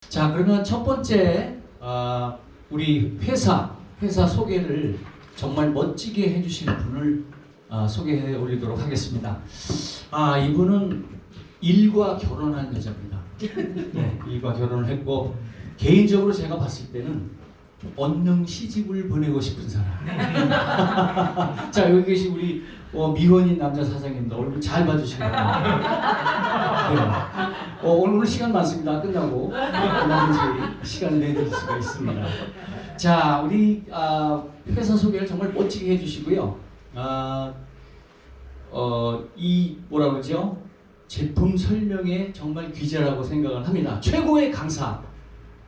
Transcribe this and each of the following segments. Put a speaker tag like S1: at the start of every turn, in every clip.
S1: 자, 그러면 첫 번째 우리 회사 소개를 정말 멋지게 해주실 분을 소개해 올리도록 하겠습니다. 이분은 일과 결혼한 여자입니다. 네, 일과 결혼을 했고 개인적으로 제가 봤을 때는 언능 시집을 보내고 싶은 사람. 자, 여기 계신 우리 미혼인 남자 사장님도 얼굴 잘 봐주시기 바랍니다. 네. 오늘 시간 많습니다. 끝나고 얼마든지 시간을 내드릴 수가 있습니다. 자, 우리 회사 소개를 정말 멋지게 해주시고요. 이 뭐라 그러죠? 제품 설명에 정말 귀재라고 생각을 합니다. 최고의 강사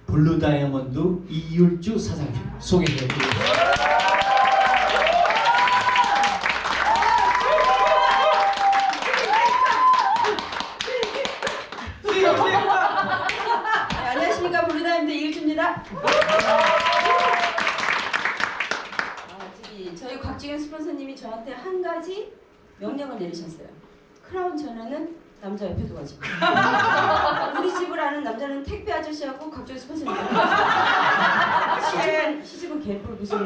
S1: 블루 다이아몬드 이율주 사장님 소개해 드리겠습니다.
S2: 네, 안녕하십니까, 블루 다이아몬드 이율주입니다. 저희 곽지현 스폰서님이 저한테 한 가지 명령을 내리셨어요. 크라운 전화는 남자 옆에 두가지고 우리 집을 아는 남자는 택배 아저씨하고 곽지현 스폰서님 시집은 개뿔 무슨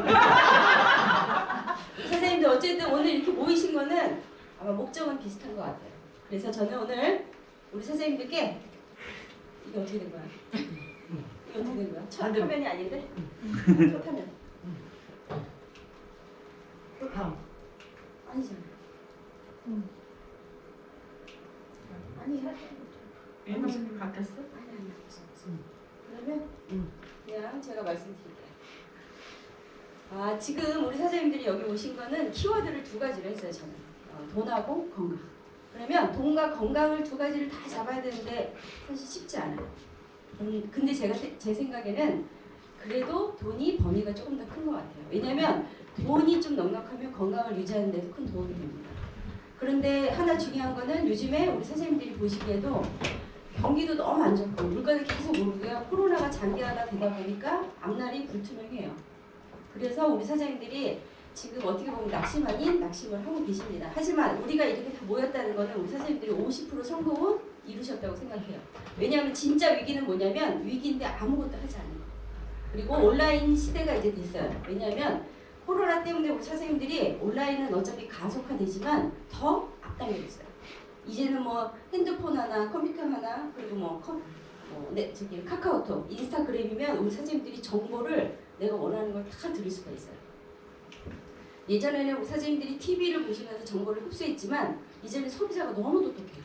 S2: 선생님들 어쨌든 오늘 이렇게 모이신 거는 아마 목적은 비슷한 것 같아요. 그래서 저는 오늘 우리 선생님들께 이게 어떻게 된 거야? 이게 어떻게 된 거야? 첫 화면이 아닌데? 첫 화면 아니잖아. 아니 바뀌었어? 아니 그러면 그냥 제가 말씀드릴게요. 지금 우리 사장님들이 여기 오신 거는 키워드를 두 가지로 했어요. 저는 돈하고 건강. 그러면 돈과 건강을 두 가지를 다 잡아야 되는데 사실 쉽지 않아요. 근데 제 생각에는 그래도 돈이 범위가 조금 더 큰 것 같아요. 왜냐면 돈이 좀 넉넉하면 건강을 유지하는 데도 큰 도움이 됩니다. 그런데 하나 중요한 거는 요즘에 우리 선생님들이 보시기에도 경기도 너무 안 좋고 물가도 계속 오르고요. 코로나가 장기화가 되다 보니까 앞날이 불투명해요. 그래서 우리 사장님들이 지금 어떻게 보면 낙심 아닌 낙심을 하고 계십니다. 하지만 우리가 이렇게 다 모였다는 거는 우리 사장님들이 50% 성공은 이루셨다고 생각해요. 왜냐하면 진짜 위기는 뭐냐면 위기인데 아무것도 하지 않는 거. 그리고 온라인 시대가 이제 됐어요. 왜냐하면 코로나 때문에 우리 선생님들이 온라인은 어차피 가속화되지만 더 앞당겨 있어요. 이제는 뭐 핸드폰 하나, 컴퓨터 하나, 그리고 카카오톡, 인스타그램이면 우리 선생님들이 정보를 내가 원하는 걸 다 들을 수가 있어요. 예전에는 우리 선생님들이 TV를 보시면서 정보를 흡수했지만 이제는 소비자가 너무 똑똑해요.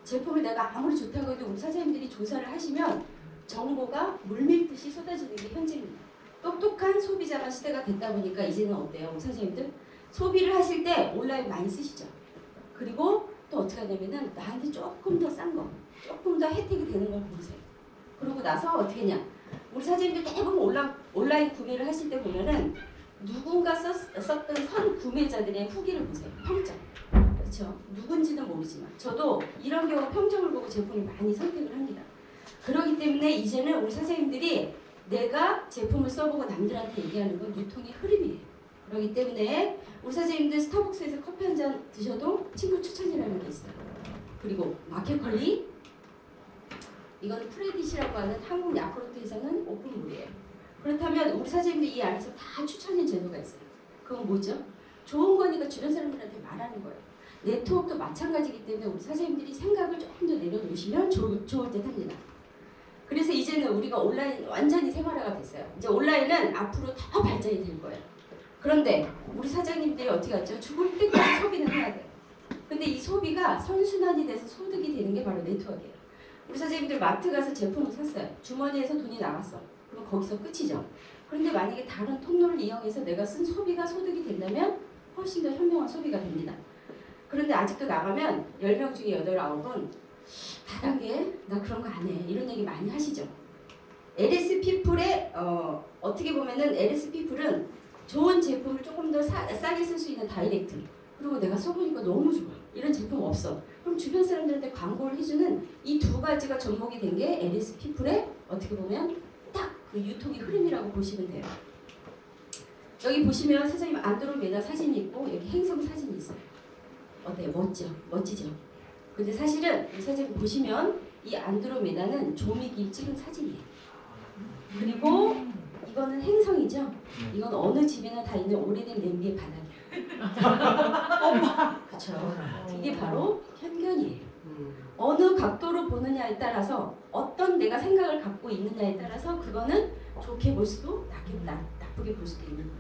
S2: 제품을 내가 아무리 좋다고 해도 우리 선생님들이 조사를 하시면 정보가 물밀듯이 쏟아지는 게 현재입니다. 똑똑한 소비자가 시대가 됐다 보니까 이제는 어때요? 우리 선생님들? 소비를 하실 때 온라인 많이 쓰시죠? 그리고 또 어떻게 하냐면은 나한테 조금 더 싼 거, 조금 더 혜택이 되는 걸 보세요. 그러고 나서 어떻게 했냐? 우리 선생님들 대부분 온라인 구매를 하실 때 보면은 누군가 썼던 선 구매자들의 후기를 보세요. 평점. 그렇죠? 누군지는 모르지만 저도 이런 경우 평점을 보고 제품을 많이 선택을 합니다. 그렇기 때문에 이제는 우리 선생님들이 내가 제품을 써보고 남들한테 얘기하는 건 유통의 흐름이에요. 그렇기 때문에 우리 선생님들 스타벅스에서 커피 한 잔 드셔도 친구 추천이라는 게 있어요. 그리고 마켓컬리, 이건 프레딧이라고 하는 한국 야쿠르트에서는 오픈물이에요. 그렇다면 우리 선생님들 이 안에서 다 추천인 제도가 있어요. 그건 뭐죠? 좋은 거니까 주변 사람들한테 말하는 거예요. 네트워크도 마찬가지이기 때문에 우리 선생님들이 생각을 조금 더 내려놓으시면 좋을 듯 합니다. 그래서 이제는 우리가 온라인 완전히 생활화가 됐어요. 이제 온라인은 앞으로 더 발전이 될 거예요. 그런데 우리 사장님들이 어떻게 하죠? 죽을 때까지 소비는 해야 돼요. 근데 이 소비가 선순환이 돼서 소득이 되는 게 바로 네트워크예요. 우리 사장님들 마트 가서 제품을 샀어요. 주머니에서 돈이 나갔어. 그럼 거기서 끝이죠. 그런데 만약에 다른 통로를 이용해서 내가 쓴 소비가 소득이 된다면 훨씬 더 현명한 소비가 됩니다. 그런데 아직도 나가면 10명 중에 8, 9은 다단계 나 그런 거 안 해. 이런 얘기 많이 하시죠. LS 피플의 어떻게 보면은 LS 피플은 좋은 제품을 조금 더 싸게 쓸 수 있는 다이렉트. 그리고 내가 써보니까 너무 좋아. 이런 제품 없어. 그럼 주변 사람들한테 광고를 해주는 이 두 가지가 접목이 된 게 LS 피플의 어떻게 보면 딱 그 유통의 흐름이라고 보시면 돼요. 여기 보시면 선생님 안드로메다 사진이 있고 여기 행성 사진이 있어요. 어때요? 멋지죠? 근데 사실은 이 사진 보시면 이 안드로메다는 조미김 찍은 사진이에요. 그리고 이거는 행성이죠. 이건 어느 집에나 다 있는 오래된 냄비의 바닥이에요. 그렇죠. 이게 바로 편견이에요. 어느 각도로 보느냐에 따라서 어떤 내가 생각을 갖고 있느냐에 따라서 그거는 좋게 볼 수도 나쁘게 볼 수도 있는 거예요.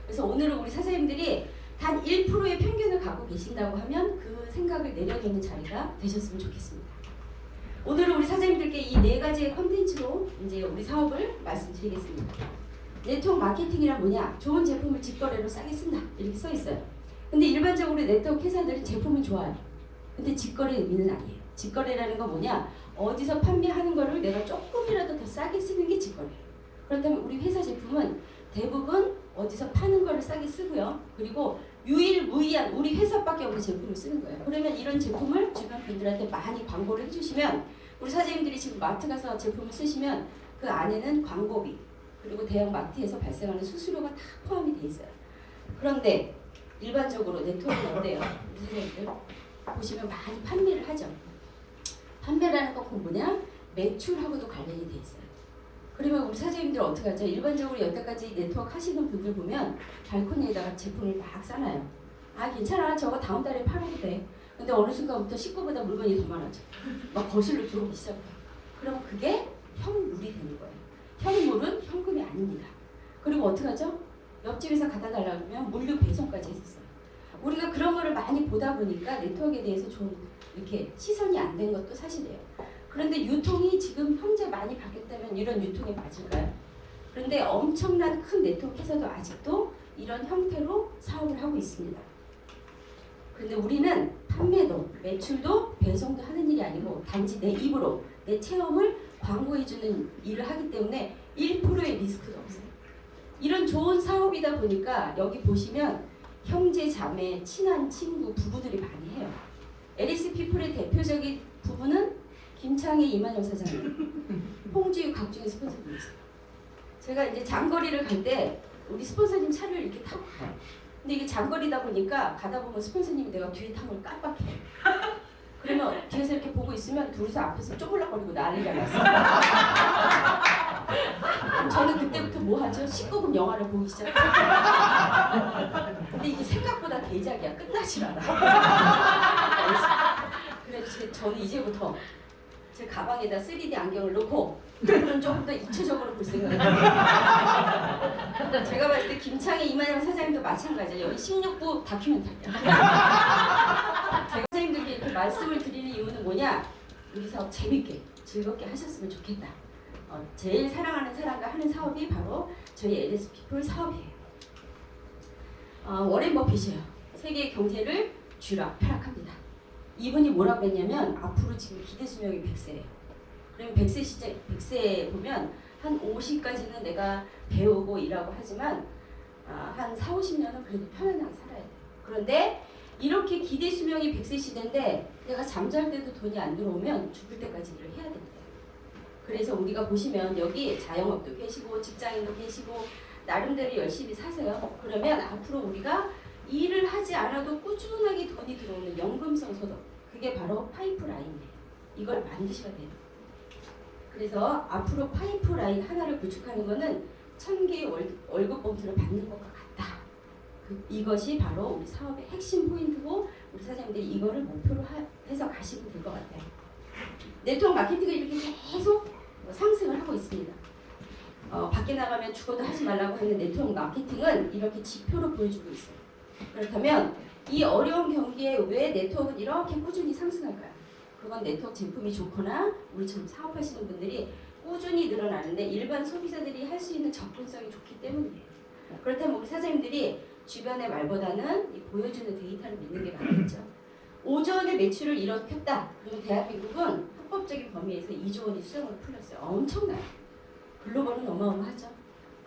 S2: 그래서 오늘은 우리 사장님들이 단 1%의 편견을 갖고 계신다고 하면 그 생각을 내려놓는 자리가 되셨으면 좋겠습니다. 오늘은 우리 사장님들께 이 4가지의 컨텐츠로 이제 우리 사업을 말씀드리겠습니다. 네트워크 마케팅이란 뭐냐? 좋은 제품을 직거래로 싸게 쓴다. 이렇게 써 있어요. 근데 일반적으로 네트워크 회사들은 제품은 좋아요. 근데 직거래 의미는 아니에요. 직거래라는 건 뭐냐? 어디서 판매하는 거를 내가 조금이라도 더 싸게 쓰는 게 직거래예요. 그렇다면 우리 회사 제품은 대부분 어디서 파는 거를 싸게 쓰고요. 그리고 유일무이한 우리 회사밖에 없는 제품을 쓰는 거예요. 그러면 이런 제품을 주변 분들한테 많이 광고를 해주시면 우리 사장님들이 지금 마트 가서 제품을 쓰시면 그 안에는 광고비 그리고 대형 마트에서 발생하는 수수료가 다 포함이 돼 있어요. 그런데 일반적으로 네트워크는 어때요? 우리 사장님들 보시면 많이 판매를 하죠. 판매라는 건 뭐냐? 매출하고도 관련이 돼 있어요. 그러면 우리 사장님들 어떻게 하죠? 일반적으로 여태까지 네트워크 하시는 분들 보면 발코니에다가 제품을 막 싸놔요. 아 괜찮아 저거 다음 달에 팔아도 돼. 근데 어느 순간부터 식구보다 물건이 더 많아져. 막 거실로 들어오기 시작해요. 그럼 그게 현물이 되는 거예요. 현물은 현금이 아닙니다. 그리고 어떻게 하죠? 옆집에서 갖다 달라고 하면 물류 배송까지 했었어요. 우리가 그런 거를 많이 보다 보니까 네트워크에 대해서 좀 이렇게 시선이 안 된 것도 사실이에요. 그런데 유통이 지금 현재 많이 바뀌었다면 이런 유통에 맞을까요? 그런데 엄청난 큰 네트워크에서도 아직도 이런 형태로 사업을 하고 있습니다. 그런데 우리는 판매도 매출도 배송도 하는 일이 아니고 단지 내 입으로 내 체험을 광고해주는 일을 하기 때문에 1%의 리스크도 없어요. 이런 좋은 사업이다 보니까 여기 보시면 형제, 자매, 친한 친구, 부부들이 많이 해요. LS 피플의 대표적인 부부는 김창희, 이만영 사장님, 홍지유 각종의 스폰서님이 있어요. 제가 이제 장거리를 갈 때 우리 스폰서님 차를 이렇게 타고 가요. 근데 이게 장거리다 보니까 가다 보면 스폰서님이 내가 뒤에 탄 걸 깜빡해요. 그러면 뒤에서 이렇게 보고 있으면 둘이서 앞에서 쪼물락거리고 난리가 났어요. 그럼 저는 그때부터 뭐 하죠? 19금 영화를 보기 시작해요. 근데 이게 생각보다 대작이야. 끝나질 않아. 그래서 저는 이제부터 제 가방에다 3D 안경을 넣고 그럼 조금 더 입체적으로 볼 생각이에요. 제가 봤을 때 김창희, 이만영 사장님도 마찬가지예요. 여기 16부 다큐멘터리야. 제가 사장님들께 이렇게 말씀을 드리는 이유는 뭐냐? 우리 사업 재밌게 즐겁게 하셨으면 좋겠다. 제일 사랑하는 사람과 하는 사업이 바로 저희 LS 피플 사업이에요. 워렌 버핏이에요. 세계 경제를 쥐락펴락합니다. 이분이 뭐라고 했냐면 앞으로 지금 기대 수명이 100세예요. 그러면 100세에 보면 한 50까지는 내가 배우고 일하고 하지만 한 4, 50년은 그래도 편안하게 살아야 돼요. 그런데 이렇게 기대 수명이 100세 시대인데 내가 잠잘 때도 돈이 안 들어오면 죽을 때까지 일을 해야 된대요. 그래서 우리가 보시면 여기 자영업도 계시고 직장인도 계시고 나름대로 열심히 사세요. 그러면 앞으로 우리가 일을 하지 않아도 꾸준하게 돈이 들어오는 연금성 소득, 그게 바로 파이프라인이에요. 이걸 만드셔야 돼요. 그래서 앞으로 파이프라인 하나를 구축하는 거는 1000개의 월급 봉투를 받는 것과 같다. 이것이 바로 우리 사업의 핵심 포인트고 우리 사장님들이 이거를 목표로 해서 가시면 될 것 같아요. 네트워크 마케팅을 이렇게 계속 상승을 하고 있습니다. 밖에 나가면 죽어도 하지 말라고 하는 네트워크 마케팅은 이렇게 지표로 보여주고 있어요. 그렇다면 이 어려운 경기에 왜 네트워크는 이렇게 꾸준히 상승할까요? 그건 네트워크 제품이 좋거나 우리처럼 사업하시는 분들이 꾸준히 늘어나는데 일반 소비자들이 할 수 있는 접근성이 좋기 때문이에요. 그렇다면 우리 사장님들이 주변의 말보다는 이 보여주는 데이터를 믿는 게 맞겠죠. 5조 원의 매출을 일으켰다. 그러면 대한민국은 합법적인 범위에서 2조 원이 수령으로 풀렸어요. 엄청나요. 글로벌은 어마어마하죠.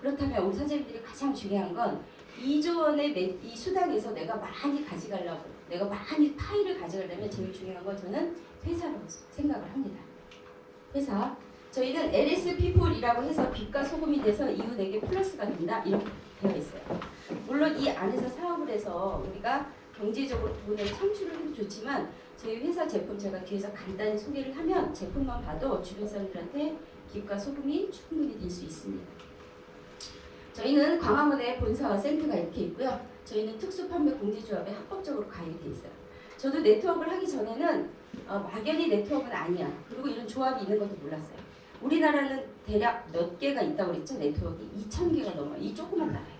S2: 그렇다면 우리 사장님들이 가장 중요한 건 2조 원의 이 수당에서 내가 많이 가져가려고, 내가 많이 파일을 가져가려면 제일 중요한 건 저는 회사라고 생각을 합니다. 회사. 저희는 LS 피플이라고 해서 빛과 소금이 돼서 이후 내게 플러스가 된다. 이렇게 되어 있어요. 물론 이 안에서 사업을 해서 우리가 경제적으로 돈을 창출을 해도 좋지만 저희 회사 제품 제가 뒤에서 간단히 소개를 하면 제품만 봐도 주변 사람들한테 기업가 소금이 충분히 될 수 있습니다. 저희는 광화문에 본사와 센터가 이렇게 있고요. 저희는 특수판매공제조합에 합법적으로 가입이 돼 있어요. 저도 네트워크를 하기 전에는 막연히 네트워크는 아니야. 그리고 이런 조합이 있는 것도 몰랐어요. 우리나라는 대략 몇 개가 있다고 그랬죠? 네트워크 2,000개가 넘어요. 이 조그만 나라예요.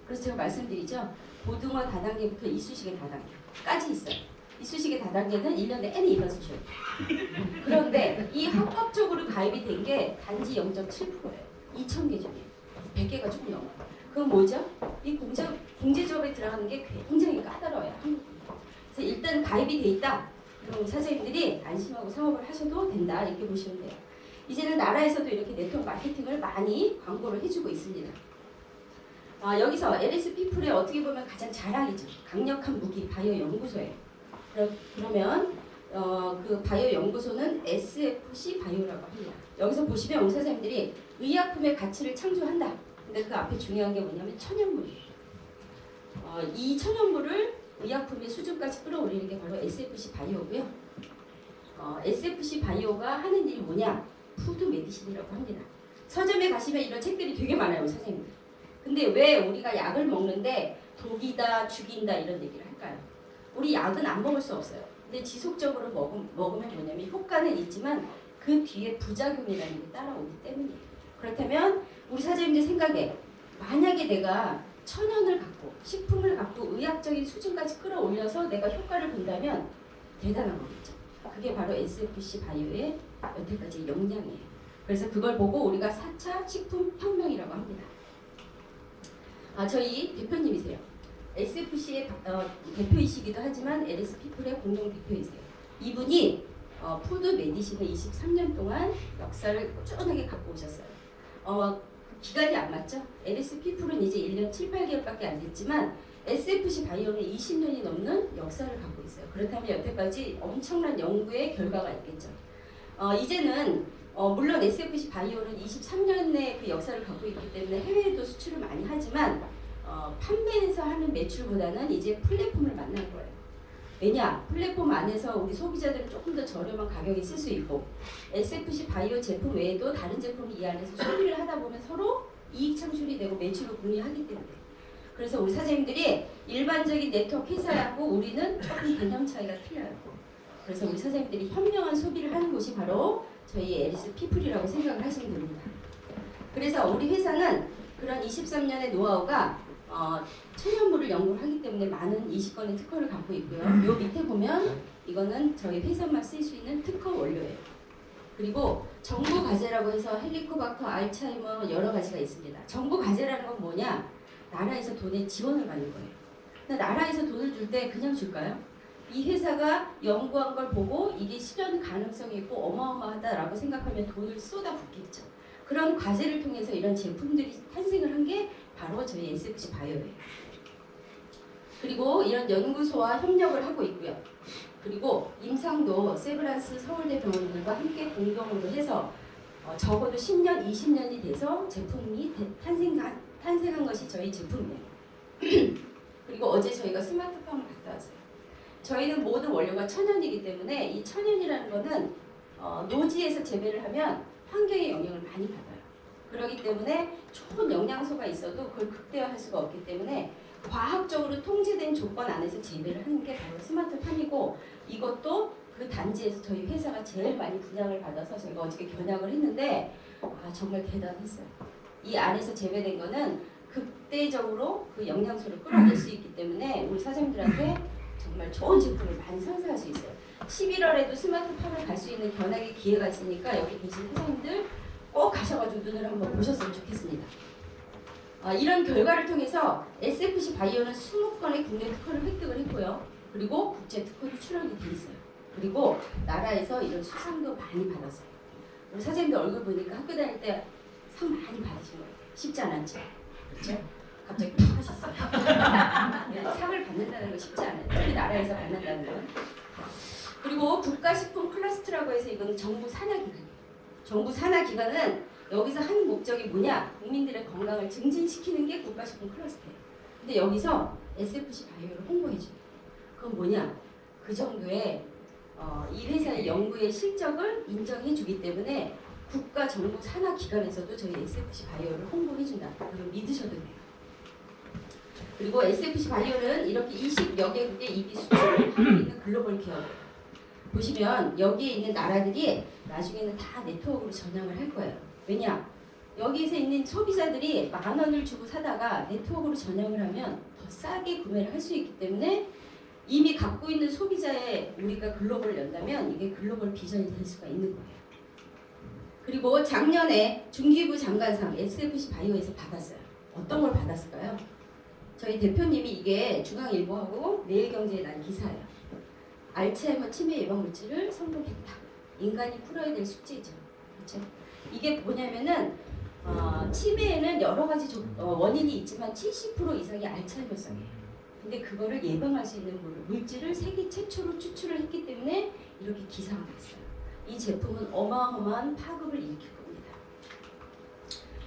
S2: 그래서 제가 말씀드리죠. 고등어 다단계부터 이쑤시개 다단계까지 있어요. 이쑤시개 다단계는 1년에 N이 일어서 줘요. 그런데 이 합법적으로 가입이 된 게 단지 0.7%예요. 2,000개 중에 100개가 조금 넘어요. 그건 뭐죠? 이 공제조합에 들어가는 게 굉장히 까다로워요. 그래서 일단 가입이 돼 있다. 그럼 사장님들이 안심하고 사업을 하셔도 된다. 이렇게 보시면 돼요. 이제는 나라에서도 이렇게 네트워크 마케팅을 많이 광고를 해주고 있습니다. 여기서 LS 피플의 어떻게 보면 가장 자랑이죠. 강력한 무기 바이오 연구소예요. 그러면 그 바이오 연구소는 SFC 바이오라고 합니다. 여기서 보시면 우리 사장님들이 의약품의 가치를 창조한다. 근데 그 앞에 중요한 게 뭐냐면 천연물이에요. 이 천연물을 의약품의 수준까지 끌어올리는 게 바로 SFC 바이오고요. SFC 바이오가 하는 일이 뭐냐? 푸드 메디신이라고 합니다. 서점에 가시면 이런 책들이 되게 많아요, 선생님들. 근데 왜 우리가 약을 먹는데 독이다, 죽인다 이런 얘기를 할까요? 우리 약은 안 먹을 수 없어요. 근데 지속적으로 먹으면 뭐냐면 효과는 있지만 그 뒤에 부작용이라는 게 따라오기 때문이에요. 그렇다면 우리 사장님들 생각에 만약에 내가 천연을 갖고 식품을 갖고 의학적인 수준까지 끌어올려서 내가 효과를 본다면 대단한 거겠죠. 그게 바로 SFC 바이오의 여태까지 역량이에요. 그래서 그걸 보고 우리가 4차 식품혁명이라고 합니다. 저희 대표님이세요. SFC의 대표이시기도 하지만 LS 피플의 공동 대표이세요. 이분이 푸드 메디신을 23년 동안 역사를 꾸준하게 갖고 오셨어요. 기간이 안 맞죠? LS 피플은 이제 1년 7, 8개월밖에 안 됐지만 SFC 바이오는 20년이 넘는 역사를 갖고 있어요. 그렇다면 여태까지 엄청난 연구의 결과가 있겠죠. 이제는 물론 SFC 바이오는 23년의 그 역사를 갖고 있기 때문에 해외에도 수출을 많이 하지만 판매에서 하는 매출보다는 이제 플랫폼을 만난 거예요. 왜냐? 플랫폼 안에서 우리 소비자들은 조금 더 저렴한 가격에 쓸 수 있고 SFC 바이오 제품 외에도 다른 제품이 이 안에서 소비를 하다 보면 서로 이익 창출이 되고 매출을 공유하기 때문에 그래서 우리 사장님들이 일반적인 네트워크 회사하고 우리는 조금 개념 차이가 틀려요. 그래서 우리 사장님들이 현명한 소비를 하는 곳이 바로 저희 LS 피플이라고 생각을 하시면 됩니다. 그래서 우리 회사는 그런 23년의 노하우가 천연물을 연구를 하기 때문에 많은 20건의 특허를 갖고 있고요. 요 밑에 보면 이거는 저희 회사만 쓸 수 있는 특허 원료예요. 그리고 정부 과제라고 해서 헬리코박터, 알츠하이머 여러 가지가 있습니다. 정부 과제라는 건 뭐냐? 나라에서 돈의 지원을 받는 거예요. 근데 나라에서 돈을 줄 때 그냥 줄까요? 이 회사가 연구한 걸 보고 이게 실현 가능성이 있고 어마어마하다라고 생각하면 돈을 쏟아붓겠죠. 그런 과제를 통해서 이런 제품들이 탄생을 한 게 바로 저희 SFC 바이오예요. 그리고 이런 연구소와 협력을 하고 있고요. 그리고 임상도 세브란스 서울대 병원들과 함께 공동으로 해서 적어도 10년, 20년이 돼서 제품이 탄생한 것이 저희 제품이에요. 그리고 어제 저희가 스마트팜을 갔다 왔어요. 저희는 모든 원료가 천연이기 때문에 이 천연이라는 거는 노지에서 재배를 하면 환경에 영향을 많이 받아요. 그렇기 때문에 좋은 영양소가 있어도 그걸 극대화할 수가 없기 때문에 과학적으로 통제된 조건 안에서 재배를 하는 게 바로 스마트팜이고 이것도 그 단지에서 저희 회사가 제일 많이 분양을 받아서 제가 어저께 견학을 했는데 정말 대단했어요. 이 안에서 재배된 거는 극대적으로 그 영양소를 끌어낼 수 있기 때문에 우리 사장님들한테 정말 좋은 제품을 많이 선사할 수 있어요. 11월에도 스마트팜을 갈 수 있는 견학의 기회가 있으니까 여기 계신 사장님들 꼭 가셔가지고 눈을 한번 보셨으면 좋겠습니다. 이런 결과를 통해서 SFC 바이오는 20건의 국내 특허를 획득을 했고요. 그리고 국제 특허도 출원이 돼 있어요. 그리고 나라에서 이런 수상도 많이 받았어요. 우리 사장님들 얼굴 보니까 학교 다닐 때 상 많이 받으신 거예요. 쉽지 않았죠? 그렇죠? 갑자기 팍 하셨어요. 상을 받는다는 거 쉽지 않아요. 특히 나라에서 받는다는 건. 그리고 국가식품 클러스터라고 해서 이건 정부 산하기관이에요. 정부 산하기관은 여기서 하는 목적이 뭐냐? 국민들의 건강을 증진시키는 게 국가식품 클러스터예요. 근데 여기서 SFC 바이오를 홍보해줘요. 그건 뭐냐? 그 정도의 이 회사의 연구의 실적을 인정해주기 때문에 국가 정부 산하 기관에서도 저희 SFC 바이오를 홍보해준다. 그럼 믿으셔도 돼요. 그리고 SFC 바이오는 이렇게 20여 개국의 EB 수출을 하고 있는 글로벌 기업이에요. 보시면 여기에 있는 나라들이 나중에는 다 네트워크로 전향을 할 거예요. 왜냐? 여기서 있는 소비자들이 10,000원을 주고 사다가 네트워크로 전향을 하면 더 싸게 구매를 할 수 있기 때문에 이미 갖고 있는 소비자의 우리가 글로벌을 연다면 이게 글로벌 비전이 될 수가 있는 거예요. 그리고 작년에 중기부 장관상 SFC 바이오에서 받았어요. 어떤 걸 받았을까요? 저희 대표님이 이게 중앙일보하고 매일경제에 난 기사예요. 알츠하이머 치매 예방 물질을 성공했다. 인간이 풀어야 될 숙제죠. 그렇죠? 이게 뭐냐면은 치매에는 여러 가지 원인이 있지만 70% 이상이 알츠하이머성이에요. 근데 그거를 예방할 수 있는 물질을 세계 최초로 추출을 했기 때문에 이렇게 기사가 났어요. 이 제품은 어마어마한 파급을 일으킬 겁니다.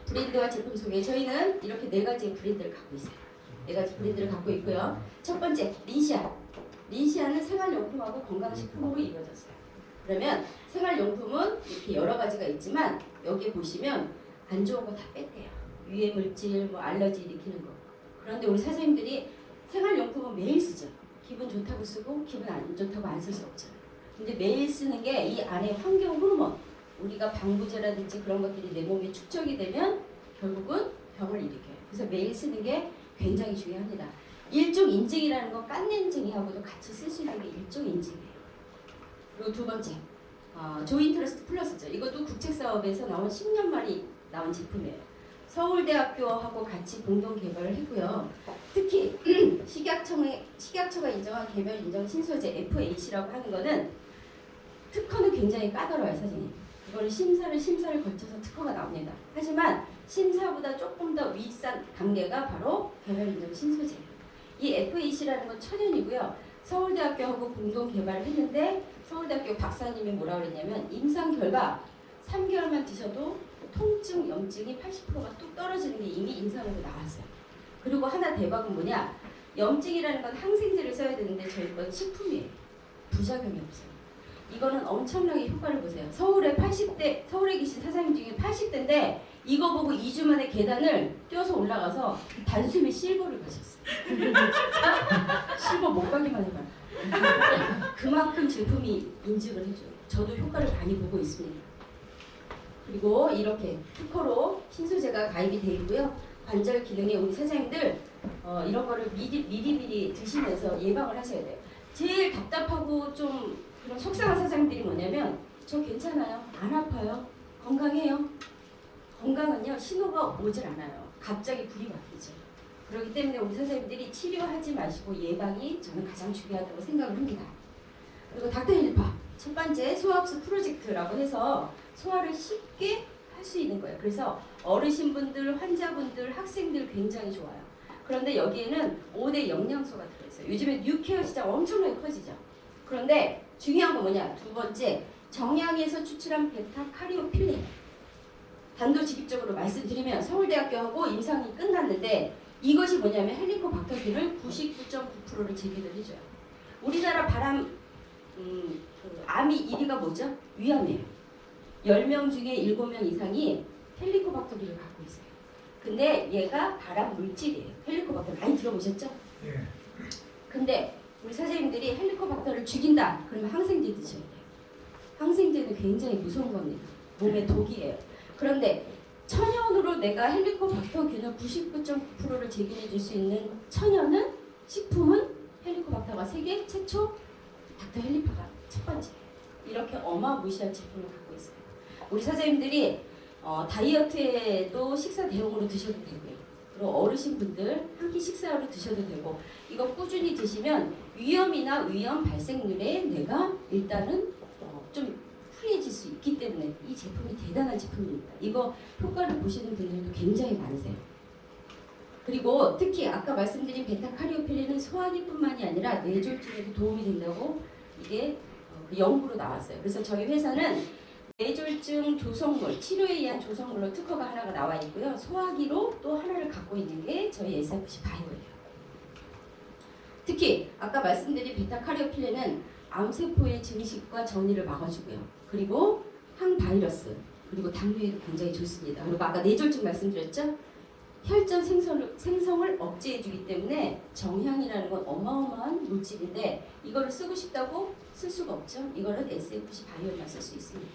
S2: 브랜드와 제품 소개. 저희는 이렇게 4가지의 브랜드를 갖고 있어요. 4가지 브랜드를 갖고 있고요. 첫 번째, 린시아. 린시아는 생활용품하고 건강식품으로 이루어졌어요. 그러면 생활용품은 이렇게 여러 가지가 있지만 여기 보시면 안 좋은 거 다 뺐대요. 유해물질, 뭐 알러지 일으키는 거. 그런데 우리 사장님들이 생활용품은 매일 쓰죠. 기분 좋다고 쓰고 기분 안 좋다고 안 쓸 수 없잖아요. 근데 매일 쓰는 게 이 안에 환경 호르몬, 우리가 방부제라든지 그런 것들이 내 몸에 축적이 되면 결국은 병을 일으켜요. 그래서 매일 쓰는 게 굉장히 중요합니다. 일종 인증이라는 건 깐렌증이하고도 같이 쓸 수 있는 게 일종 인증이에요. 그리고 두 번째, 조인트러스트 플러스죠. 이것도 국책사업에서 나온 10년 만에 나온 제품이에요. 서울대학교하고 같이 공동 개발을 했고요. 특히 식약처가 인정한 개별 인정 신소재 FAC라고 하는 거는 특허는 굉장히 까다로워요, 사장님. 그거는 심사를 거쳐서 특허가 나옵니다. 하지만 심사보다 조금 더 윗산 단계가 바로 개별 인정 신소재예요. 이 FAC라는 건 천연이고요. 서울대학교하고 공동 개발을 했는데 서울대학교 박사님이 뭐라고 그랬냐면 임상 결과 3개월만 드셔도 통증, 염증이 80%가 뚝 떨어지는 게 이미 임상으로 나왔어요. 그리고 하나 대박은 뭐냐? 염증이라는 건 항생제를 써야 되는데 저희 건 식품이에요. 부작용이 없어요. 이거는 엄청나게 효과를 보세요. 서울에 계신 사장님 중에 80대인데 이거 보고 2주 만에 계단을 뛰어서 올라가서 단숨에 실버를 가셨어요. 실버 못 가기만 해봐요. 그만큼 제품이 인증을 해줘요. 저도 효과를 많이 보고 있습니다. 그리고 이렇게 특허로 신소재가 가입이 되어 있고요. 관절 기능에 우리 사장님들 이런 거를 미리 드시면서 예방을 하셔야 돼요. 제일 답답하고 좀 그런 속상한 사장님들이 뭐냐면 저 괜찮아요. 안 아파요. 건강해요. 건강은요. 신호가 오질 않아요. 갑자기 불이 바뀌죠. 그렇기 때문에 우리 선생님들이 치료하지 마시고 예방이 저는 가장 중요하다고 생각을 합니다. 그리고 닥터 헬파 첫 번째 소아흡수 프로젝트라고 해서 소화를 쉽게 할 수 있는 거예요. 그래서 어르신분들, 환자분들, 학생들 굉장히 좋아요. 그런데 여기에는 5대 영양소가 들어있어요. 요즘에 뉴케어 시장 엄청나게 커지죠. 그런데 중요한 건 뭐냐? 두 번째, 정향에서 추출한 베타카리오필렌. 단도직입적으로 말씀드리면 서울대학교하고 임상이 끝났는데 이것이 뭐냐면 헬리코박터균을 99.9%를 제거를 해줘요. 우리나라 암이 1위가 뭐죠? 위암이에요. 10명 중에 7명 이상이 헬리코박터균을 갖고 있어요. 근데 얘가 발암 물질이에요. 헬리코박터 많이 들어보셨죠?
S3: 예.
S2: 근데 우리 선생님들이 헬리코박터를 죽인다. 그러면 항생제 드셔야 돼요. 항생제는 굉장히 무서운 겁니다. 몸에 독이에요. 그런데 천연으로 내가 헬리코박터균을 99.9%를 제거해 줄 수 있는 천연은 식품은 헬리코박터가 세계 최초, 닥터 헬리파가 첫 번째예요. 이렇게 어마무시한 제품을 갖고 있어요. 우리 사장님들이 다이어트에도 식사 대용으로 드셔도 되고요. 그리고 어르신분들 한 끼 식사로 드셔도 되고 이거 꾸준히 드시면 위염이나 위염 발생률에 내가 일단은 좀 프리해질 수 있기 때문에 이 제품이 대단한 제품입니다. 이거 효과를 보시는 분들도 굉장히 많으세요. 그리고 특히 아까 말씀드린 베타카리오필렌은 소화기뿐만이 아니라 뇌졸중에도 도움이 된다고 이게 연구로 나왔어요. 그래서 저희 회사는 뇌졸중 조성물, 치료에 의한 조성물로 특허가 하나가 나와 있고요. 소화기로 또 하나를 갖고 있는 게 저희 SFC 바이오예요. 특히 아까 말씀드린 베타카리오필렌은 암세포의 증식과 전이를 막아주고요. 그리고 항바이러스, 그리고 당뇨에도 굉장히 좋습니다. 그리고 아까 뇌졸중 말씀드렸죠? 혈전 생성을 억제해주기 때문에 정향이라는 건 어마어마한 물질인데 이거를 쓰고 싶다고 쓸 수가 없죠. 이거는 SFC 바이오만 쓸 수 있습니다.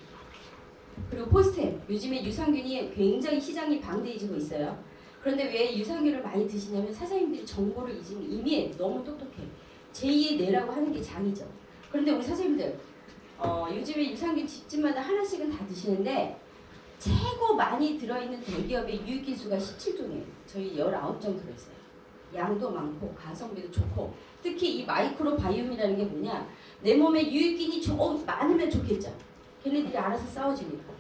S2: 그리고 포스템, 요즘에 유산균이 굉장히 시장이 방대해지고 있어요. 그런데 왜 유산균을 많이 드시냐면 사장님들이 정보를 이미 너무 똑똑해. 제2의 뇌라고 하는 게 장이죠. 그런데 우리 사장님들 요즘에 유산균 집집마다 하나씩은 다 드시는데 최고 많이 들어있는 대기업의 유익균 수가 17종이에요. 저희 19종 들어있어요. 양도 많고 가성비도 좋고 특히 이 마이크로바이옴이라는 게 뭐냐, 내 몸에 유익균이 많으면 좋겠죠. 걔네들이 알아서 싸워주니까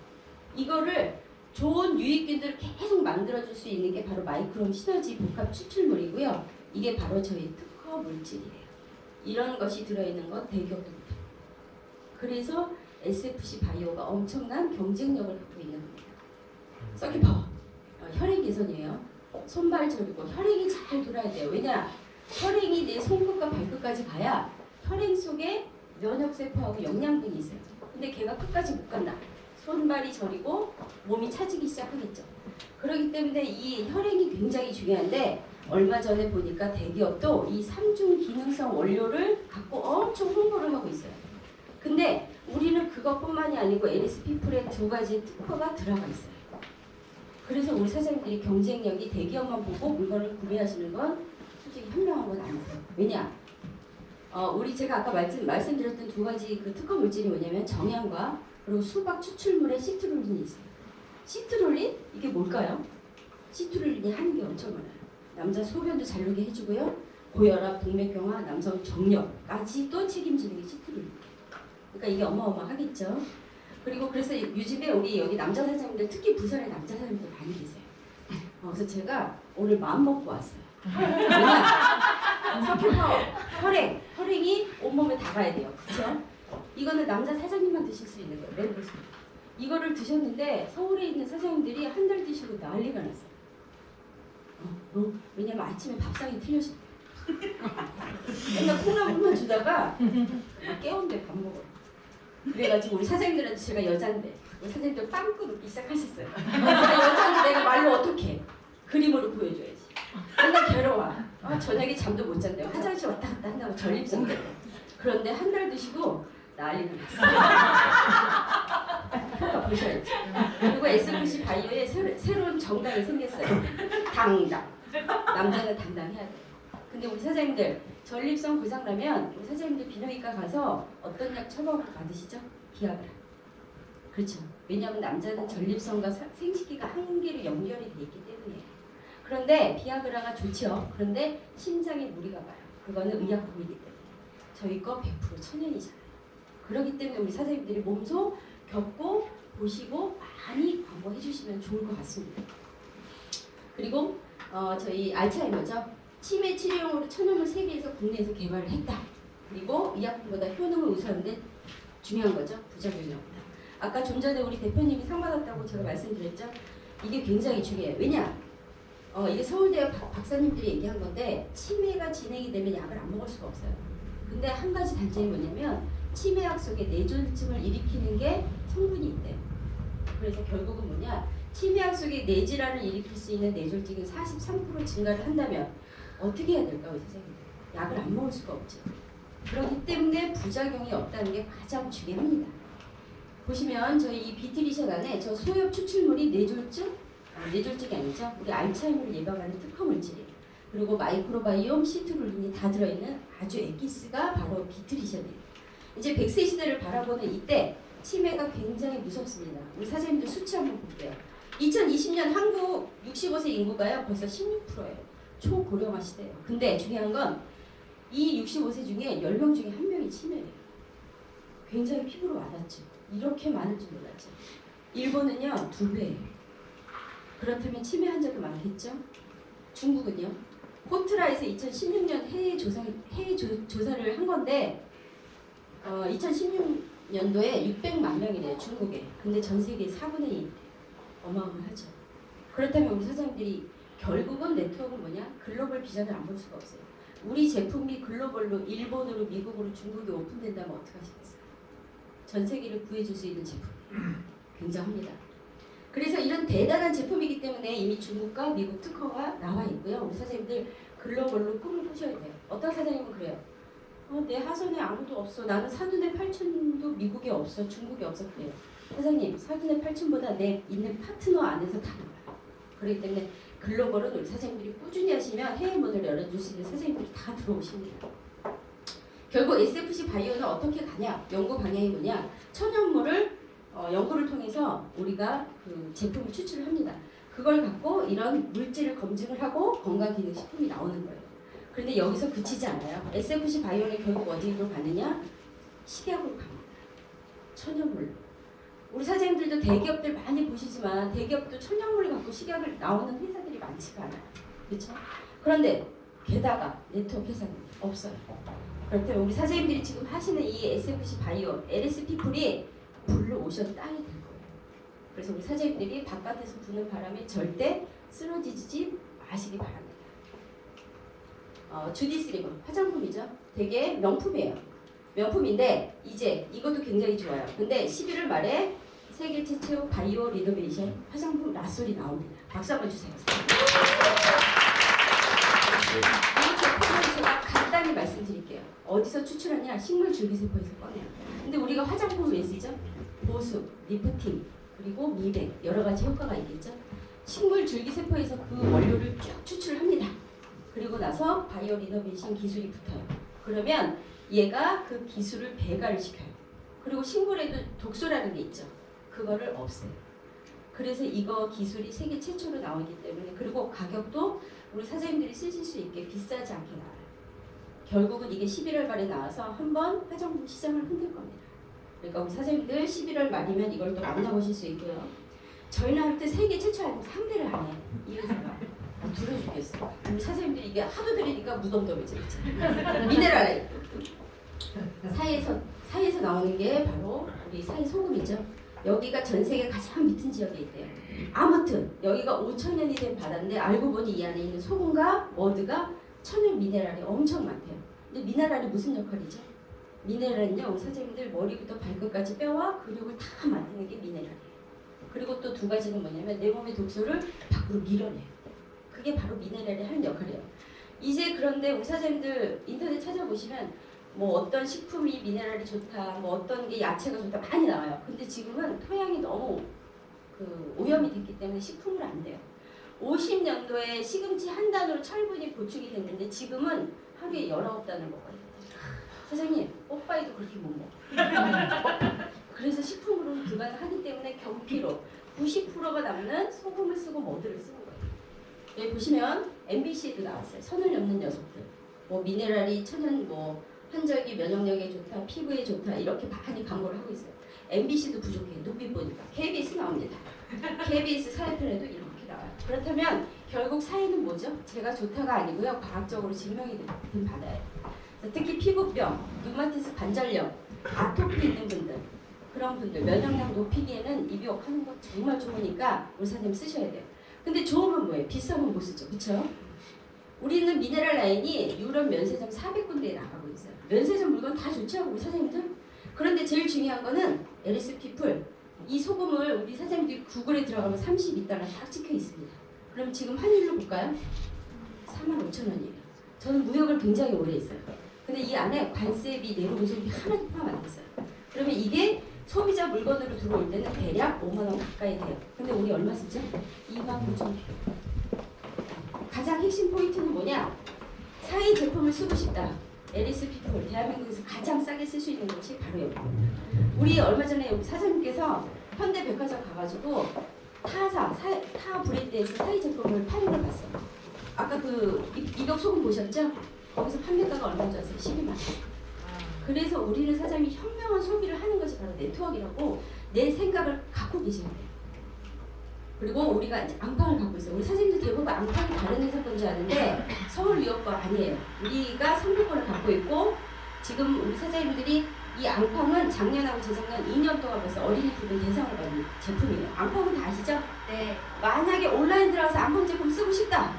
S2: 이거를 좋은 유익균들을 계속 만들어줄 수 있는 게 바로 마이크롬 시너지 복합 추출물이고요. 이게 바로 저희 특허 물질이에요. 이런 것이 들어있는 건 대기업도 못해요. 그래서 SFC 바이오가 엄청난 경쟁력을 갖고 있는 겁니다. 서킷파워, 혈액 개선이에요. 손발 저리고 혈액이 잘 돌아야 돼요. 왜냐? 혈액이 내 손끝과 발끝까지 가야 혈액 속에 면역세포하고 영양분이 있어요. 근데 걔가 끝까지 못 간다. 손발이 저리고 몸이 차지기 시작하겠죠. 그렇기 때문에 이 혈액이 굉장히 중요한데 얼마 전에 보니까 대기업도 이 3중 기능성 원료를 갖고 엄청 홍보를 하고 있어요. 근데 우리는 그것뿐만이 아니고 LSP풀에 2가지 특허가 들어가 있어요. 그래서 우리 사장님들이 경쟁력이 대기업만 보고 물건을 구매하시는 건 솔직히 현명한 건 아니세요. 왜냐? 제가 아까 말씀드렸던 2가지 그 특허 물질이 뭐냐면 정향과 그리고 수박 추출물에 시트룰린이 있어요. 시트룰린? 이게 뭘까요? 시트룰린이 하는 게 엄청 많아요. 남자 소변도 잘 나게 해주고요. 고혈압, 동맥경화, 남성 정력까지도 책임지는 게 시트룰린. 그러니까 이게 어마어마하겠죠. 그리고 그래서 요즘에 우리 여기 남자 사장님들, 특히 부산에 남자 사장님들 많이 계세요. 그래서 제가 오늘 마음 먹고 왔어요. 왜냐? 서킷파워, 혈액이 온몸에 다 가야 돼요. 그렇죠? 이거는 남자 사장님만 드실 수 있는 거예요. 멘보스. 이거를 드셨는데 서울에 있는 사장님들이 한 달 드시고 난리가 났어요. 왜냐면 아침에 밥상이 틀려진대. 맨날 콩나물만 주다가 깨운대 밥 먹어요. 그래가지고 우리 사장님들한테, 제가 여잔데 우리 사장님들 빵꾸 넣기 시작하셨어요. 여자는 내가 말로 어떻게 그림으로 보여줘야지. 맨날 괴로워. 저녁에 잠도 못 잔대요. 화장실 왔다 갔다 한다고 전립선 때문에. 그런데 한 달 드시고 난리가 났어요. 효과 보셔야죠. 그리고 SFC 바이오에 새로운 정당이 생겼어요. 당당. 남자는 당당해야 돼요. 근데 우리 사장님들 전립선 고장나면 우리 사장님들 비뇨기과 가서 어떤 약 처방을 받으시죠? 비아그라. 그렇죠. 왜냐하면 남자는 전립선과 생식기가 한계로 연결이 돼 있기 때문이에요. 그런데 비아그라가 좋죠. 그런데 심장에 무리가 가요. 그거는 의약품이기 때문에. 저희 거 100% 천연이잖아요. 그렇기 때문에 우리 사장님들이 몸소 겪고 보시고 많이 광고해 주시면 좋을 것 같습니다. 그리고 저희 알츠하이머죠. 치매 치료용으로 천연물 3개에서 국내에서 개발을 했다. 그리고 의약품보다 효능을 우수한데 중요한 거죠. 부작용이 없다. 아까 좀 전에 우리 대표님이 상 받았다고 제가 말씀드렸죠. 이게 굉장히 중요해요. 왜냐? 이게 서울대 박사님들이 얘기한 건데 치매가 진행이 되면 약을 안 먹을 수가 없어요. 근데 한 가지 단점이 뭐냐면 치매약 속에 뇌졸중을 일으키는 게 성분이 있대요. 그래서 결국은 뭐냐? 치매약 속에 뇌질환을 일으킬 수 있는 뇌졸중이 43% 증가를 한다면 어떻게 해야 될까요, 선생님? 약을 안 먹을 수가 없죠. 그렇기 때문에 부작용이 없다는 게 가장 중요합니다. 보시면 저희 이 비트리션 안에 저 소엽 추출물이 뇌졸중이 아니죠. 우리 알츠하이머를 예방하는 특허 물질이에요. 그리고 마이크로바이옴, 시트룰린이 다 들어있는 아주 엑기스가 바로 비트리션이에요. 이제 100세 시대를 바라보는 이때 치매가 굉장히 무섭습니다. 우리 사장님들 수치 한번 볼게요. 2020년 한국 65세 인구가요 벌써 16%예요. 초고령화 시대예요. 근데 중요한 건 이 65세 중에 10명 중에 1명이 치매예요. 굉장히 피부로 와닿죠. 이렇게 많을 줄 몰랐죠. 일본은요 2배예요. 그렇다면 치매 환자도 많겠죠? 중국은요? 포트라에서 2016년 해외 조사를 한 건데 2016년도에 600만 명이래요. 중국에. 근데 전 세계 4분의 1. 어마어마하죠. 그렇다면 우리 사장님들이 결국은 네트워크는 뭐냐? 글로벌 비전을 안 볼 수가 없어요. 우리 제품이 글로벌로 일본으로, 미국으로, 중국에 오픈된다면 어떻게 하시겠어요? 전 세계를 구해줄 수 있는 제품. 굉장합니다. 그래서 이런 대단한 제품이기 때문에 이미 중국과 미국 특허가 나와 있고요. 우리 사장님들 글로벌로 꿈을 꾸셔야 돼요. 어떤 사장님은 그래요. 내 하선에 아무도 없어. 나는 사돈의 팔촌도 미국에 없어. 중국에 없어. 그래요. 사장님, 사돈의 팔촌보다 내 있는 파트너 안에서 다 나와요. 그렇기 때문에 글로벌은 우리 사장님들이 꾸준히 하시면 해외 문을 열어줄 수 있는 사장님들이 다 들어오십니다. 결국 SFC 바이오는 어떻게 가냐? 연구 방향이 뭐냐? 천연물을 연구를 통해서 우리가 그 제품을 추출을 합니다. 그걸 갖고 이런 물질을 검증을 하고 건강기능식품이 나오는 거예요. 그런데 여기서 그치지 않아요. SFC 바이오는 결국 어디로 가느냐? 식약으로 갑니다. 천연물. 우리 사장님들도 대기업들 많이 보시지만 대기업도 천연물을 갖고 식약을 나오는 회사들이 많지가 않아요. 그렇죠? 그런데 게다가 네트워크 회사는 없어요. 그렇기 때문에 우리 사장님들이 지금 하시는 이 SFC 바이오, LSP 풀이 불러 오셔도 땅이 될 거예요. 그래서 우리 사장님들이 바깥에서 부는 바람에 절대 쓰러지지 마시기 바랍니다. 주디스 리본 화장품이죠. 되게 명품이에요. 명품인데 이제 이것도 굉장히 좋아요. 근데 11월 말에 세계 최초 바이오 리노베이션 화장품 라솔이 나옵니다. 박수 한번 주세요. 이 제품을 제가 간단히 말씀드릴게요. 어디서 추출하냐? 식물 줄기세포에서 꺼내요. 근데 우리가 화장품을 왜 쓰죠? 보습, 리프팅, 그리고 미백 여러 가지 효과가 있겠죠. 식물 줄기세포에서 그 원료를 쭉 추출합니다. 그리고 나서 바이오 리노베이션 기술이 붙어요. 그러면 얘가 그 기술을 배가를 시켜요. 그리고 식물에도 독소라는 게 있죠. 그거를 없애요. 그래서 이거 기술이 세계 최초로 나오기 때문에 그리고 가격도 우리 사장님들이 쓰실 수 있게 비싸지 않게 나와요. 결국은 이게 11월 말에 나와서 한번 화장품 시장을 흔들 겁니다. 그러니까 우리 사장님들 11월 말이면 이걸 또 만나보실 수 있고요. 저희는 할 때 세계 최초 아니면 상대를 안 해요. 이 회사가. 두려워 죽겠어. 우리 사장님들이 이게 하도 들으니까 무덤덤해져 있지. 미네랄 사이에서 나오는 게 바로 우리 사이 소금이죠. 여기가 전 세계 가장 밑은 지역에 있대요. 아무튼 여기가 5,000년이 된 바다인데 알고 보니 이 안에 있는 소금과 머드가 천연 미네랄이 엄청 많대요. 근데 미네랄이 무슨 역할이죠? 미네랄은요, 우리 선생님들 머리부터 발끝까지 뼈와 근육을 다 만드는 게 미네랄이에요. 그리고 또 두 가지는 뭐냐면 내 몸의 독소를 밖으로 밀어내요. 그게 바로 미네랄이 하는 역할이에요. 이제 그런데 우리 사장님들 인터넷 찾아보시면 뭐 어떤 식품이 미네랄이 좋다, 뭐 어떤 게 야채가 좋다 많이 나와요. 근데 지금은 토양이 너무 오염이 됐기 때문에 식품을 안 돼요. 50년도에 시금치 한 단으로 철분이 보충이 됐는데 지금은 하루에 19단을 먹어야 돼요. 사장님, 뽀빠이도 그렇게 못 먹어. 그래서 식품으로는 불가능하기 때문에 경피로 90%가 남는 소금을 쓰고 머드를 쓰는 거예요. 여기 보시면 MBC에도 나왔어요. 선을 넘는 녀석들. 뭐 미네랄이 천연 뭐 환절기 면역력에 좋다, 피부에 좋다 이렇게 많이 광고를 하고 있어요. MBC도 부족해. 눈빛 보니까 KBS 나옵니다. KBS 사회편에도 이렇게 나와요. 그렇다면 결국 사회는 뭐죠? 제가 좋다가 아니고요. 과학적으로 증명이 된 바다예요. 특히 피부병, 류마티스 관절염, 아토피 있는 분들 그런 분들 면역력 높이기에는 입욕하는 거 정말 좋으니까 우리 사장님 쓰셔야 돼요. 근데 좋으면 뭐예요? 비싸면 못 쓰죠. 그쵸? 우리는 미네랄 라인이 유럽 면세점 400군데에 나가고 있어요. 면세점 물건 다 좋지 않고 우리 사장님들? 그런데 제일 중요한 거는 LSP 풀. 이 소금을 우리 사장님들이 구글에 들어가면 32달러 딱 찍혀 있습니다. 그럼 지금 환율로 볼까요? 45,000원이에요. 저는 무역을 굉장히 오래 했어요. 근데 이 안에 관세비, 내부 운송비 하나도 포함 안 됐어요. 그러면 이게 소비자 물건으로 들어올 때는 대략 5만 원 가까이 돼요. 근데 우리 얼마 쓰죠? 29,000원. 가장 핵심 포인트는 뭐냐? 사이 제품을 쓰고 싶다. LSP 풀, 대한민국에서 가장 싸게 쓸 수 있는 곳이 바로 여기입니다. 우리 얼마 전에 우리 사장님께서 현대백화점 가가지고 타 브랜드에서 사이 제품을 파는 걸 봤어요. 아까 이벽 소금 보셨죠? 거기서 판매가가 얼마인 줄 아세요? 12만 원. 그래서 우리는 사장님이 현명한 소비를 하는 것이 바로 네트워크라고 내 생각을 갖고 계셔야 돼요. 그리고 우리가 이제 앙팡을 갖고 있어요. 우리 사장님들 대부분 앙팡이 다른 회사 건지 아는데 서울유업거 아니에요. 우리가 선도권을 갖고 있고 지금 우리 사장님들이 이 앙팡은 작년하고 재작년 2년 동안 벌써 어린이 부분 대상을 받은 제품이에요. 앙팡은 다 아시죠? 네. 만약에 온라인 들어가서 앙팡 제품 쓰고 싶다.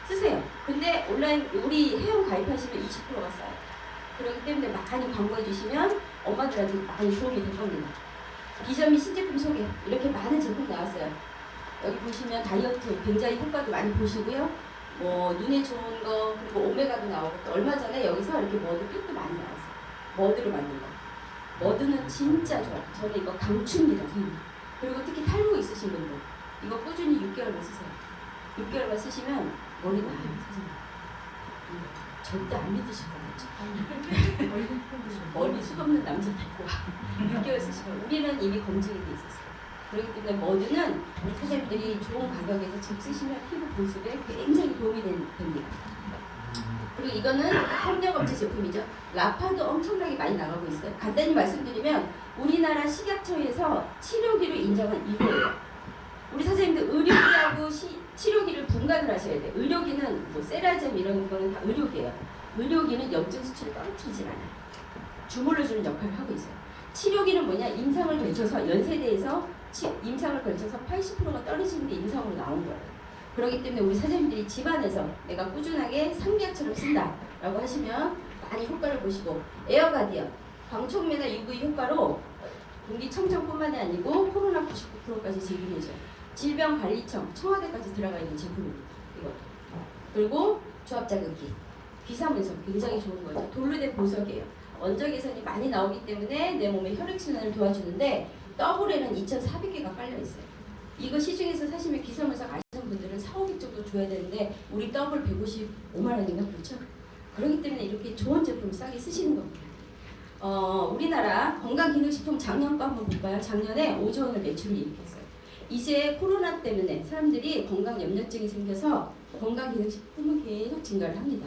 S2: 쓰세요. 근데 온라인 우리 회원 가입하시면 20%가 싸요. 그렇기 때문에 많이 광고해 주시면 엄마들한테 많이 도움이 될 겁니다. 비전 및 신제품 소개 이렇게 많은 제품 나왔어요. 여기 보시면 다이어트 굉장히 효과도 많이 보시고요. 뭐 눈에 좋은 거 그리고 오메가도 나오고 또 얼마 전에 여기서 이렇게 머드 팩도 많이 나왔어요. 머드로 만든 거. 머드는 진짜 좋아요. 저는 이거 강추입니다. 그리고 특히 탈모 있으신 분들 이거 꾸준히 6개월만 쓰세요. 6개월만 쓰시면 머리 나요, 선생님. 절대 안 믿으실 거겠죠. 머리 숱 없는 남자 데리고 와. 6개월 쓰시면 우리는 이미 검증이 돼 있었어요. 그렇기 때문에 머드는 우리 선생님들이 좋은 가격에서 즉 쓰시면 피부 보습에 굉장히 도움이 됩니다. 그리고 이거는 협력업체 제품이죠. 라파도 엄청나게 많이 나가고 있어요. 간단히 말씀드리면 우리나라 식약처에서 치료기로 인정한 이거예요. 우리 선생님들 의료기하고 치료기를 분간을 하셔야 돼요. 의료기는 뭐 세라젬 이런 거는 다 의료기예요. 의료기는 염증 수치를 떨어뜨리질 않아요. 주물러주는 역할을 하고 있어요. 치료기는 뭐냐? 임상을 걸쳐서 연세대에서 임상을 걸쳐서 80%가 떨어지는 게 임상으로 나온 거예요. 그렇기 때문에 우리 사장님들이 집안에서 내가 꾸준하게 상비약처럼 쓴다 라고 하시면 많이 효과를 보시고 에어가디언, 광촉매나 UV 효과로 공기청정뿐만이 아니고 코로나 99%까지 제공해줘요. 질병관리청, 청와대까지 들어가 있는 제품입니다. 이것도. 그리고 조합자극기, 비사문석 굉장히 좋은 거죠. 돌루된 보석이에요. 원적 개선이 많이 나오기 때문에 내 몸의 혈액순환을 도와주는데 더블에는 2,400개가 깔려있어요. 이거 시중에서 사시면 기사문석 아시는 분들은 4,500 정도 줘야 되는데 우리 더블 155만 원인가 그렇죠? 그렇기 때문에 이렇게 좋은 제품 싸게 쓰시는 겁니다. 우리나라 건강기능식품 작년 거 한번 볼까요? 작년에 5조 원을 매출을 일으켰어요. 이제 코로나 때문에 사람들이 건강 염려증이 생겨서 건강기능식품은 계속 증가를 합니다.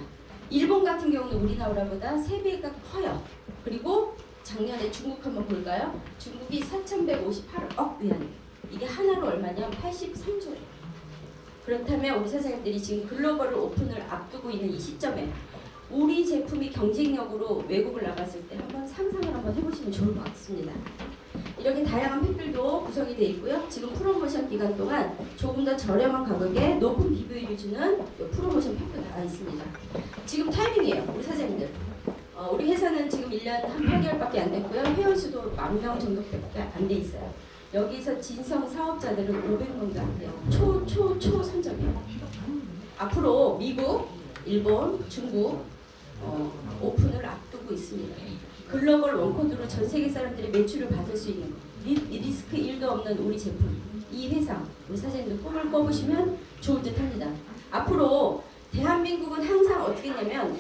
S2: 일본 같은 경우는 우리나라보다 3배가 커요. 그리고 작년에 중국 한번 볼까요? 중국이 4,158억 위안. 이게 하나로 얼마냐? 83조예요. 그렇다면 우리 사장님들이 지금 글로벌 오픈을 앞두고 있는 이 시점에 우리 제품이 경쟁력으로 외국을 나갔을 때 한번 상상을 한번 해보시면 좋을 것 같습니다. 이렇게 다양한 팩들도 구성이 되어 있고요. 지금 프로모션 기간 동안 조금 더 저렴한 가격에 높은 비교율을 주는 프로모션 팩도 나와 있습니다. 지금 타이밍이에요. 우리 사장님들. 우리 회사는 지금 1년 한 8개월밖에 안 됐고요. 회원수도 10,000명 정도밖에 안 돼 있어요. 여기서 진성 사업자들은 500명도 안 돼요. 초 선점이에요. 앞으로 미국, 일본, 중국 오픈을 앞두고 있습니다. 글로벌 원코드로 전 세계 사람들이 매출을 받을 수 있는 리스크 1도 없는 우리 제품. 이 회사, 우리 사장님들 꿈을 꿔보시면 좋을 듯 합니다. 앞으로 대한민국은 항상 어떻게 했냐면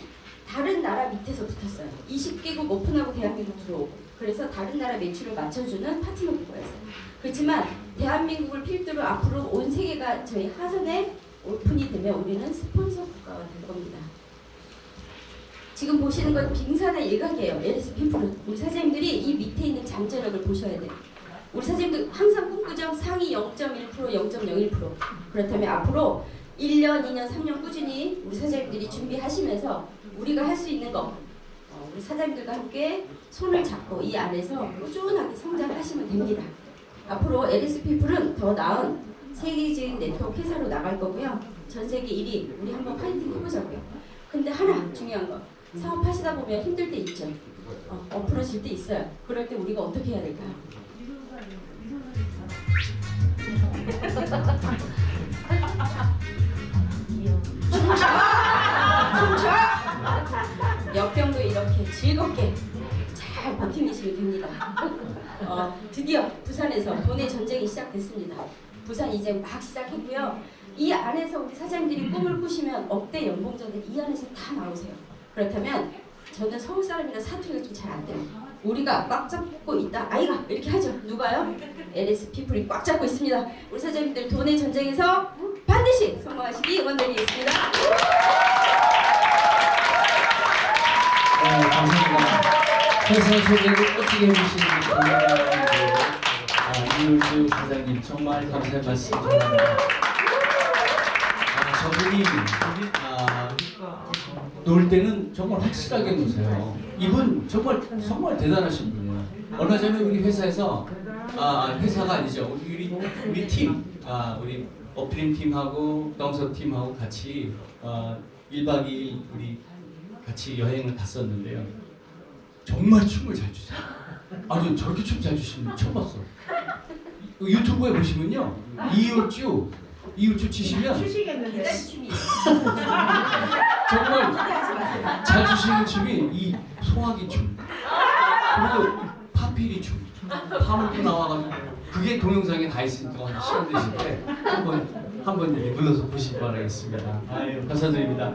S2: 다른 나라 밑에서 붙었어요. 20개국 오픈하고 대한민국 들어오고 그래서 다른 나라 매출을 맞춰주는 파트너 국가였어요. 그렇지만 대한민국을 필두로 앞으로 온 세계가 저희 하선에 오픈이 되면 우리는 스폰서 국가가 될 겁니다. 지금 보시는 건 빙산의 일각이에요. LS 핀프는. 우리 사장님들이 이 밑에 있는 잠재력을 보셔야 돼요. 우리 사장님들 항상 꿈꾸죠? 상위 0.1%, 0.01%. 그렇다면 앞으로 1년, 2년, 3년 꾸준히 우리 사장님들이 준비하시면서 우리가 할 수 있는 거 우리 사장님들과 함께 손을 잡고 이 안에서 꾸준하게 성장하시면 됩니다. 앞으로 LS 피플은 더 나은 세계적인 네트워크 회사로 나갈 거고요. 전 세계 1위 우리 한번 파이팅 해보자고요. 근데 하나 중요한 거 사업하시다 보면 힘들 때 있죠. 엎어질 때 있어요. 그럴 때 우리가 어떻게 해야 될까요? 춤춰! 역경도 이렇게 즐겁게 잘 버티시면 됩니다. 드디어 부산에서 돈의 전쟁이 시작됐습니다. 부산 이제 막 시작했고요. 이 안에서 우리 사장님들이 꿈을 꾸시면 억대 연봉자들 이 안에서 다 나오세요. 그렇다면 저는 서울 사람이라 사투리가 좀 잘 안 돼요. 우리가 꽉 잡고 있다. 아이가 이렇게 하죠. 누가요? LS 피플이 꽉 잡고 있습니다. 우리 사장님들 돈의 전쟁에서 반드시 성공하시기 응원드리겠습니다.
S1: 감사합니다. 회사 소개를 멋지게 해주신 이율주 사장님 정말 감사의 말씀 드립니다. 저분이 놀 때는 정말 확실하게 노세요. 이분 정말 대단하신 분이에요. 얼마 전에 우리 회사에서 회사가 아니죠. 우리 팀, 우리 업드림 팀하고 농서 팀하고 같이 1박 2일 우리 같이 여행을 갔었는데요. 정말 춤을 잘 추세요. 아니 저렇게 춤 잘 추시는 분 처음 봤어. 그 유튜브에 보시면요 이웃주 치시면
S3: 추시겠는데.
S2: 춤이
S1: 정말
S2: 기대하지 마세요.
S1: 잘 추시는 춤이 이 소화기 춤 그리고 파피리 춤 파물도 나와가지고 그게 동영상에 다 있으니까 시간 되실 때 한번 불러서 보시기 바라겠습니다. 아유 감사드립니다.